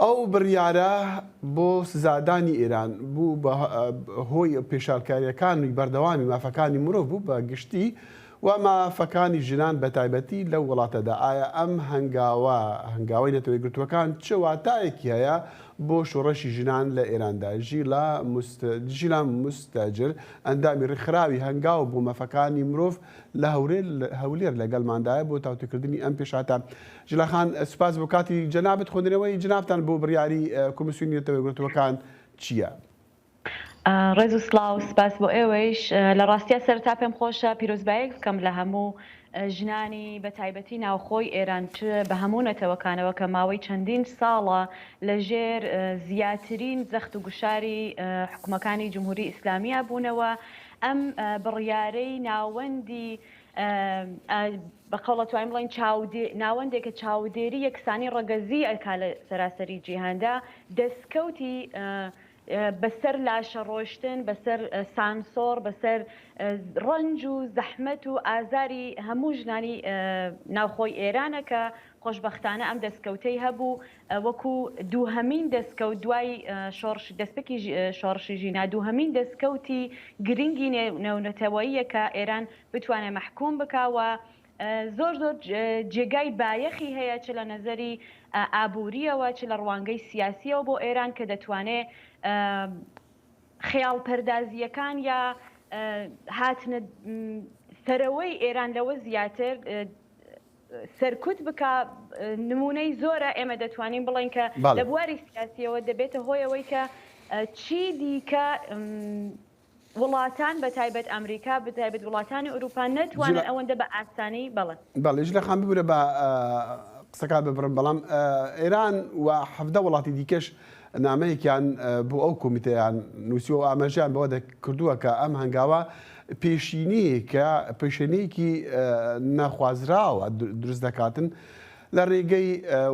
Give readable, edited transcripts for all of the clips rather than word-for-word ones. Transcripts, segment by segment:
ئەو بڕیارە بۆ سزادانی ئێران بوو بە هۆی پێشالکاریەکانی بەردەوامی مافەکانی مرۆڤ بوو بە گشتی و مافەکانی ژنان بە تایبەتی لەو وڵاتەدا. ئایا ئەم هەنگاوی نەتەوەی گرتوەکان چه واتایەکی هەیە بۆ شۆڕەشی ژنان لە ئێراندا؟ ژیلا مستەجر ئەندامی ڕێکخراوی هەنگاو بۆ مەفەکانی مرۆڤ لە هەولێر لەگەڵماندایە بۆ تاوتێکردنی ئەم پێشاتە. ژیلاخان سوپاس بۆ کاتی جەنابەت، خوێندنەوەی جنابتان بۆ بڕیاری کۆمیسیۆنی نەتەوەی گرتوەکان چییە؟ ڕێز و سڵاو، سپاس بۆ ئێوەیش. لە ڕاستیە سەرتا پێم خۆشە پیرۆزبایەک بکەم لە هەموو ژنانی بە تایبەتی ناوخۆی ئێران بە هەموو نەتەوەکانەوە کە ماوەی چەندین ساڵە لەژێر زیاترین زەخت و گوشاری حکومەکانی جمهوری ئیسلامیە بوونەوە. ئەم بڕیارەی ناوەندی بەقەوڵە توانین بڵین ناوەندێکە چاودێری یەکسانی ڕەگەزی ئەکا لە سەراسەری جیهاندا دەستکەوتی بەسەر لاشە ڕۆشتن، بەسەر سانسۆر، بەسەر ڕەنج و زەحمەت و ئازاری هەموو ژنانی ناوخۆی ئێرانە کە خۆشبەختانە ئەم دەستکەوتەی هەبوو وەکو دووهەمین دەستکەوت دوای دەستپێکی شۆڕشی ژینا دووهەمین دەستکەوتی گرنگی نێونەتەوەییە کە ئێران بتوانێت مەحکوم بکاوە. زۆر جێگای بایەخی هەیە چ لە نەزەری ئابووریەوە چ لە ڕوانگەی سیاسیەوە بۆ ئێران کە دەتوانێت خەیاڵ پەردازیەکان یا هاتنە سەرەوەی ئێران لەوە زیاتر سەرکوت بکە. نمونەی زۆرە ئێمە دەتوانین بڵین کە لە بواری سیاسیەوە دەبێتە هۆیەوەی کە چی دیکە وڵاتان بە تایبەت ئەمریکا بە تایبەت وڵاتانی ئەوروپا نەتوانن ئەوەندە بە ئاسانی بەڵێ ژیلاخان ببورە بە قسەکات ببڕم. بەڵام ئێران و 17 وڵاتی دیکەش نامەیەکیان بۆ ئەو کۆمیتەیان نووسی و ئاماژیان بەوە دەکردووە کە ئەم هەنگاوە پێشێنەیەکی نەخوازراوە دروست دەکاتن لە ڕێگەی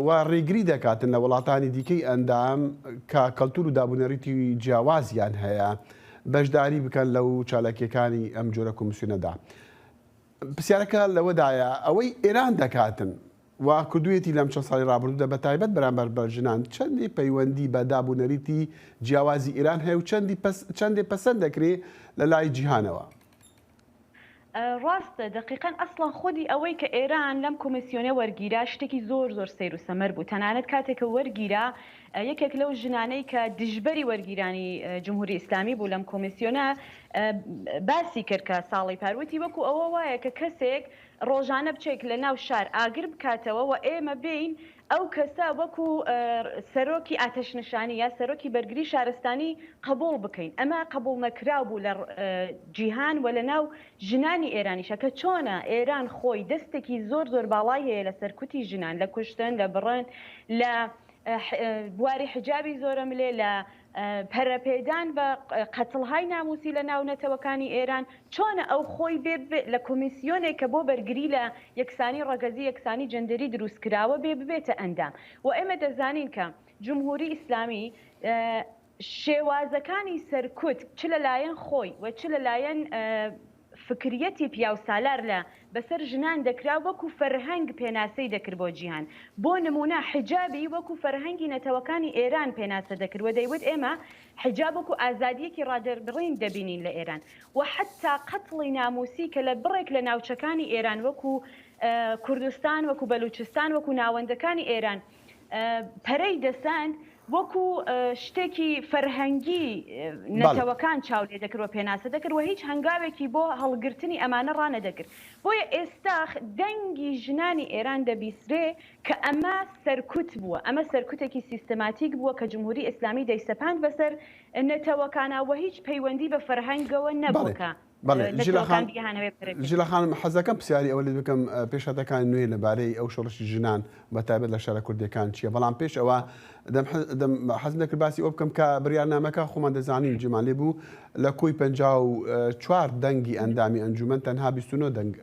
و ڕێگری دەکاتن لە وڵاتانی دیکەی ئەندام کە کەلتور و دابوونەریتی جیاوازیان هەیە بەشداری بکەن لەو چالاکیەکانی ئەم جۆرە کۆمیسیۆنەدا. پرسیارەکە لەوەدایە ئەوەی ئێران دەکاتن و کردوێتی لەم چەند ساڵی ڕابردوودا بە تایبەت بەرامبەر بە ژنان چەندی پەیوەندی بە دابوونەریتی جیاوازی ئێران هەیە و چەندی پەسەند دەکرێت لە لای جیهانەوە؟ ڕاستە دقیقاً ئەسڵان خودی ئەوەی کە ئێران لەم کۆمیسیۆنە وەرگیرا شتێکی زۆر سیر و سەمەر بوو. تەنانەت کاتێکە وەرگیرا یەکێک لەو ژنانەی کە دژبەری وەرگیرانی جمهوری ئیسلامی بوو لەم کۆمیسیۆنە باسی کرد کە ساڵی پاروەتی وەکو ئەوە وایە کە کەسێک ڕۆژانە بچێک لە ناو شار ئاگر بکاتەوە و ئێمە بین ئەو کەسە وەکو سەرۆکی ئاتەشنشانی یا سەرۆکی بەرگری شارستانی قبول بکەین. ئەمە قبول نەکراو بوو لە جیهان و لە ناو ژنانی ئێرانیشە کە چۆنە ئێران خۆی دەستێکی زۆر باڵای هەیە لە سەرکوتی ژنان، لە کوشتن، لە بڕن، لە بواری حجابی زۆرە ملێ، لە پەرەپێدان بە قەتڵهای ناموسی لە ناو نەتەوەکانی ئێران، چۆنە ئەو خۆی لە کۆمیسیۆنێک کە بۆ بەرگری لە یەکسانی ڕەگەزی یەکسانی جەندەری دروستکراوە ببێتە ئەندام. و ئێمە دەزانین کە جمهوری ئیسلامی شێوازەکانی سەرکوت چ لەلایەن خۆی و چ لەلایەن فکریەتی پیاوسالار لە بەسەر ژنان دەکرا وەکو فەرهەنگ پێناسەی دەکرد بۆ جیهان. بۆ نمونە حجابی وەکو فەرهەنگی نەتەوەکانی ئێران پێناسە دەکرد و دەیوت ئێمە حجاب وەکو ئازادیەکی ڕادەربڕین دەبینین لە ئێران. و حتا قەتڵی ناموسی کە لە بڕێک لە ناوچەکانی ئێران وەکو کوردستان، وەکو بەلوچستان، وەکو ناوەندەکانی ئێران پەرەی دەساند وەکو شتێکی فەرهەنگی نەتەوەکان چاو لێ دەکرد و پێناسە دەکرد و هیچ هەنگاوێکی بۆ هەڵگرتنی ئەمانە ڕانەدەگرت. بۆیە ئێستا دەنگی ژنانی ئێران دەبیسترێ کە ئەمە سەرکوت بووە، ئەمە سەرکوتێکی سیستەماتیک بووە کە جمهوری ئیسلامی دەیسەپاند بەسەر نەتەوەکانەوە هیچ پەیوەندی بە فەرهەنگەوە نەبووکە. ژیلاخان حەزەکەم پرسیاری ئەوە لێ بکەم پێشهاتەکانی نوێ لەبارەی ئەو شۆڕشی ژنان بە تایبەت لە شارە کوردەکان چییە؟ بەڵام پێش ئەوە حەزم دەکرد باسی ئەو بکەم کە بڕیارنامەکە خۆمان دەزانین جێمان لێ بوو لە کۆی 54 دەنگی ئەندامی ئەنجومەن تەنها 29 دەنگ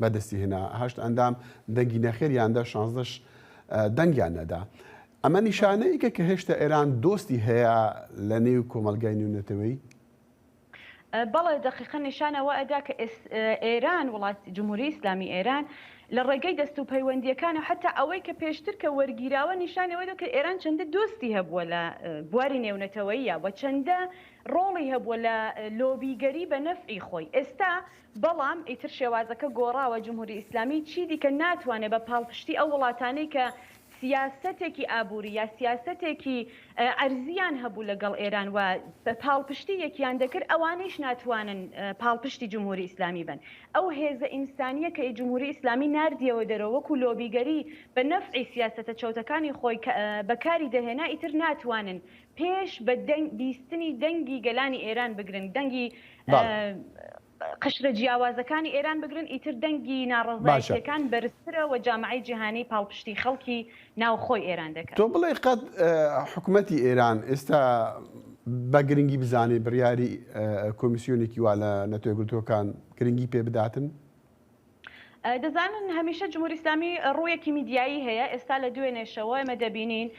بەدەستی هێنا، 8 ئەندام دەنگی نەخێریاندا، 16 دەنگیان نەدا. ئەمە نیشانەیەکە کە هێشتا ئێران دۆستی هەیە لە نێو کۆمەلگای نێونەتەوەی؟ بەڵێ دقیقا نیشانەوە ئەدا کە ئێران وڵاتی جمهوری ئیسلامی ئێران لە ڕێگەی دەست و پەیوەندیەکان و حتا ئەوەی کە پێشتر کە وەرگیراوە نیشانەوەی کە ئێران چەندە دۆستی هەبووە لە بواری نێونەتەوەییە و چەندە ڕۆڵی هەبووە لە لۆبیگەری بە نەفعی خۆی. ئێستا بەڵام ئیتر شێوازەکە گۆڕاوە جمهوری ئیسلامی چی دیکە ناتوانێت بە پاڵپشتی ئەو وڵاتانەی کە سیاسەتێکی ئابووری یا سیاسەتێکی ئەرزیان هەبوو لەگەڵ ئێران و پاڵپشتی یەکیان دەکرد ئەوانەیش ناتوانن پاڵپشتی جمهوری ئیسلامی بن. ئەو هێزە ئینسانیە کە جمهوری ئیسلامی نردیەوە دەرەوە وەکو لۆبیگەری بە نەفعی سیاسەتە چەوتەکانی خۆی بەکاری دەهێنا ئیتر ناتوانن پێش بە بیستنی دەنگی گەلانی ئێران بگرن، دەنگی قشرە جیاوازەکانی ئێران بگرن، ئیتر دەنگی ناڕەزایەتیەکان بەرزترە و جامعەی جیهانی پاڵپشتی خەڵکی ناوخۆی ئێران دەکات. تۆ بڵێ قەت حکوومەتی ئێران ئێستا بە گرنگی بزانێ بڕیاری کۆمیسیۆنێکی وا لە نەتۆ یەکگرتووەکان گرنگی پێ بداتن؟ دەزانن هەمیشە جمهوری ئیسلامی ڕوویەکی میدیایی هەیە. ئێستا لە دوێنێشەوە ئێمە دەبینین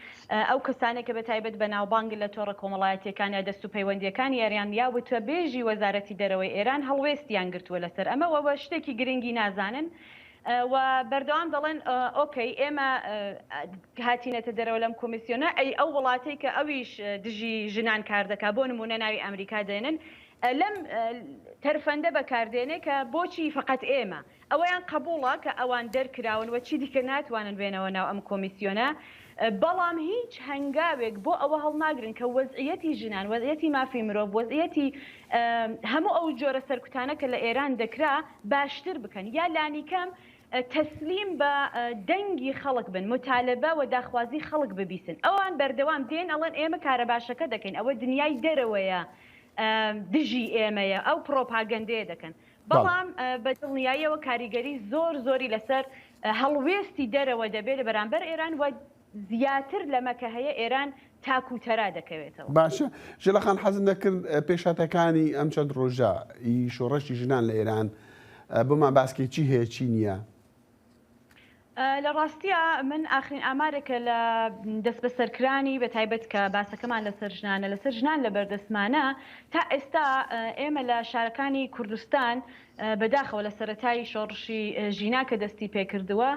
ئەو کەسانێک کە بەتایبەت بە ناوبانگ لە تۆڕە کۆمەڵایەتیەکان یا دەست و پەیوەندیەکان یاریان یا وتەبێژی وەزارەتی دەرەوەی ئێران هەڵوێستیان گرتووە لەسەر ئەمەوە بە شتێکی گرنگی نازانن و بەردەوام دەڵێن ئۆکەی ئێمە هاتینەتە دەرەوە لەم کۆمیسیۆنە ئەو وڵاتەی کە ئەویش دژی ژنان کار دەکات بۆ نمونە ناوی ئەمریکا دێنن لەم تەرفەندە بەکاردێنێ کە بۆچی فقط ئێمە ئەوەیان قبوڵە کە ئەوان دەرکراون و چی دیکە ناتوانن بێنەوە ناو ئەم کۆمیسیۆنە. بەڵام هیچ هەنگاوێک بۆ ئەوە هەڵناگرن کە وەزعیەتی ژنان، وەزعیەتی مافی مرۆڤ، وەزعیەتی هەموو ئەو جۆرە سەرکوتانە کە لە ئێران دەکرا باشتر بکەن یا لانیکەم تەسلیم بە دەنگی خەڵک بن، متالبە و داخوازی خەڵک ببیسن. ئەوان بەردەوام دێن ئەڵێن ئێمە کارە باشەکە دەکەین، ئەوە دنیای دەرەوەیە دژی ئێمەیە، ئەو پرۆپاگەندەیە دەکەن. بەڵام بە دڵنیاییەوە کاریگەری زۆری لەسەر هەڵوێستی دەرەوە دەبێت لە بەرامبەر ئێران و زیاتر لەمەکە هەیە ئێران تاکوتەرا دەکەوێتەوە. باشە ژێلەخان حەزم دەکرد پێشاتەکانی ئەم چەند ڕۆژە شۆڕەشی ژنان لە ئێران بۆمان باسکێ چی هەیە چی نییە؟ لە ڕاستیە من ئاخرین ئامارێکە لە دەست بەسەرکرانی بە تایبەت کە باسەکەمان لەسەر ژنانە لەسەر ژنان لە بەردەسمانە تا ئێستا ئێمە لە شارەکانی کوردستان بەداخەوە لە سەرەتایی شۆڕشی ژینا کە دەستی پێکردووە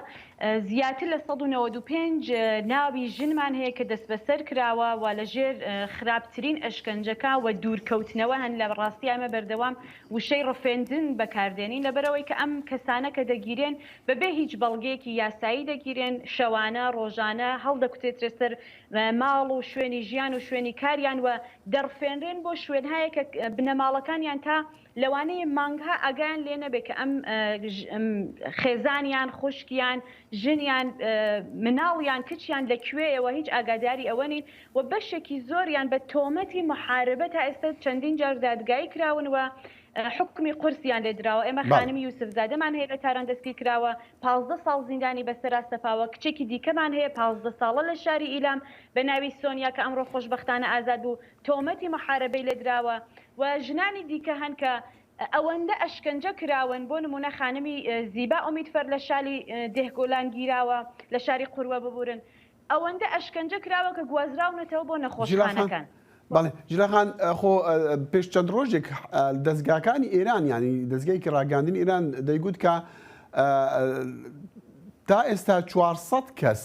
زیاتر لە 195 ناوی ژنمان هەیە کە دەست بەسەر کراوە و لەژێر خراپترین ئەشکەنجەکە و دوورکەوتنەوە هەن. لە ڕاستی ئەمە بەردەوام وشەی ڕفێندن بەکاردێنین لەبەرەوەی کە ئەم کەسانە کە دەگیرێن بەبێ هیچ بەڵگەیەکی یاسایی دەگیرێن، شەوانە ڕۆژانە هەڵدەکوتێترێ سەر ماڵ و شوێنی ژیان و شوێنی کاریان و دەڕفێنرێن بۆ شوێنهایە کە بنەماڵەکانیان تا لەوانەیە مانگها ئاگیان لێ نەبێت کە ئەم خێزانیان، خوشکیان، ژنیان، مناڵیان، کچیان لەکوێیەوە هیچ ئاگاداری ئەوە نین و بەشێکی زۆریان بە تۆمەتی محاربە تا ئێستا چەندین جار دادگایی کراون و حکمی قورسیان لێدراوە. ئێمە خانمی یوسفزادەمان هەیە لە تاران دەستگیر کراوە، 15 ساڵ زیندانی بەسەرا سەپاوە، کچێکی دیکەمان هەیە 15 ساڵە لە شاری ئیلام بە ناوی سۆنیا کە ئەمڕۆ خۆشبەختانە ئازاد بوو، تۆمەتی محاربەی لێدراوە و ژنانی دیکە هەن کە ئەوەندە ئەشکەنجە کراون. بۆ نمونە خانمی زیبا ئومیدفەر لە شاری دێهگۆلان گیراوە لە شاری قوروە ببورن، ئەوەندە ئەشکەنجە کراوە کە گوازراونەتەوە بۆ نەخۆشخانەکان. بەڵێ ژیرەخان خۆ پێش چەند ڕۆژێک دەستگاکانی ئێران ینی دەستگایکی ڕاگەاندنی ئێران دەیگوت کە تا ئێستا 400 کەس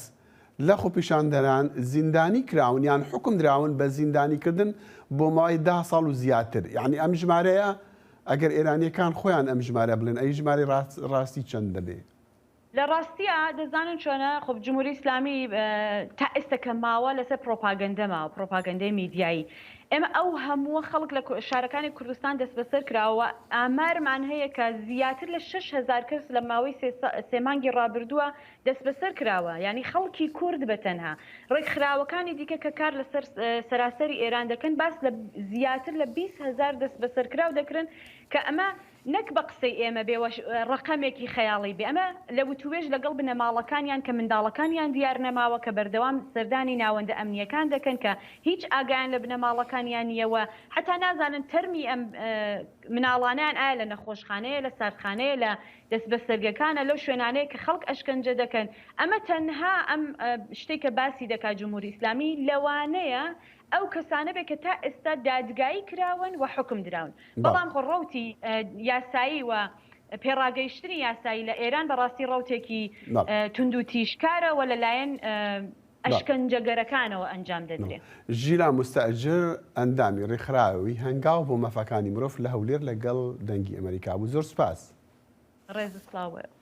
لە خۆپیشاندەران زیندانی کراون یان حکم دراون بە زیندانیکردن بۆ ماوەی 10 ساڵ و زیاتر. یعنی ئەم ژمارەیە ئەگەر ئێرانیەکان خۆیان ئەم ژمارە بڵێن ئەی ژماری ڕاستی چەند دەبێت؟ لە ڕاستیە دەزانن چۆنە خۆ جمهوری ئیسلامی تا ئێستا کە ماوە لەسەر پرۆپاگەندە ماوە، پرۆپاگەندەی میدیایی. ئێمە ئەو هەمووە خەڵک لە شارەکانی کوردستان دەست بەسەر کراوە. ئامارمان هەیە کە زیاتر لە 6,000 کەس لە ماوەی سێ مانگی ڕابردووە دەست بەسەر کراوە، ینی خەڵکی کورد بەتەنها. ڕێکخراوەکانی دیکە کە کار لەسەر سەراسەری ئێران دەکەن باس لە زیاتر لە 20,000 دەست بەسەر کراو دەکرن کە ئەمە نەک بە قسەی ئێمە بێ ڕقەمێکی خەیاڵی بێ، ئەمە لە وتوێژ لەگەڵ بنەماڵەکانیان کە منداڵەکانیان دیار نەماوە کە بەردەوام سەردانی ناوەندە ئەمنیەکان دەکەن کە هیچ ئاگایان لە بنەماڵەکانیان نیەوە، حتا نازانن تەرمی ئەم مناڵانیان ئایا لە نەخۆشخانەیە، لە ساردخانەیە، لە دەست بەسەرگەکانە، لەو شوێنانەیە کە خەڵک ئەشکەنجە دەکەن. ئەمە تەنها ئەم شتێکە باسی دەکات جمهوری ئیسلامی لەوانەیە ئەو کەسانە بێت کە تا ئێستا دادگایی کراون و حکم دراون. بەڵام خۆ ڕەوتی یاسایی و پێڕاگەیشتنی یاسایی لە ئێران بەڕاستی ڕوتێکی تونند و تیشکارەوە لەلایەن ئەشکەنجەگەرەکانەوە ئەنجام دەدرێت. ژیلا مستەجر ئەندامی ڕێکخراوی هەنگاو بۆ مەفەکانی مرۆڤ لە هەولێر لەگەڵ دەنگی ئەمریکا بوو. زۆر سوپاس. ڕێز سلااوە.